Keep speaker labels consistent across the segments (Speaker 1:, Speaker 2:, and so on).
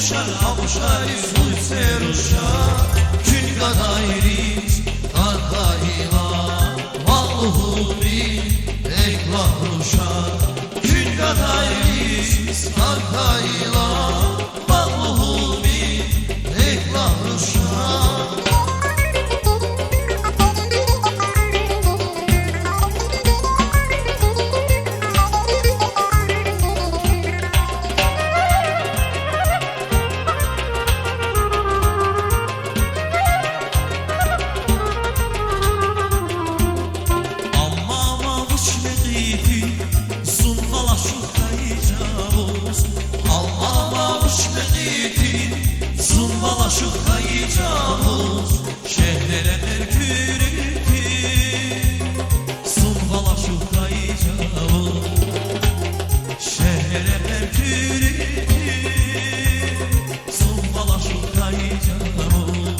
Speaker 1: Uşak hamşari sulse ruşa Kün gadayriz arkayla Vallahi eklah ruşa Kün gadayriz arkayla Vallahi eklah ruşa Şehre merkürütü Sunvala şuhrayacağız Şehre merkürütü Sunvala şuhrayacağız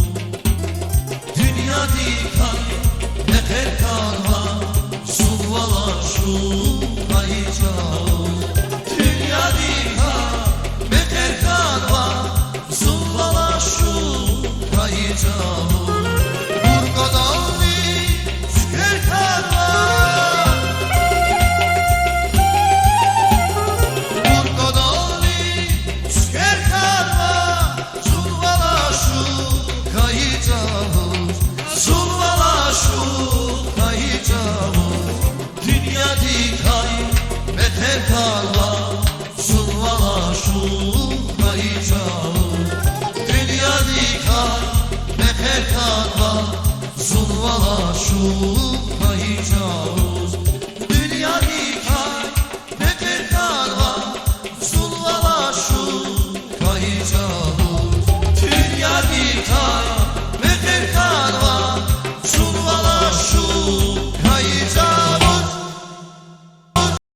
Speaker 1: Dünya dikay ne terkar var Sunvala şuhrayacağız Dünya dikay ne terkar var Sunvala şuhrayacağız Terkarla sunvala şu kayacağız Dünya dikay ne terkarla sunvala şu kayacağız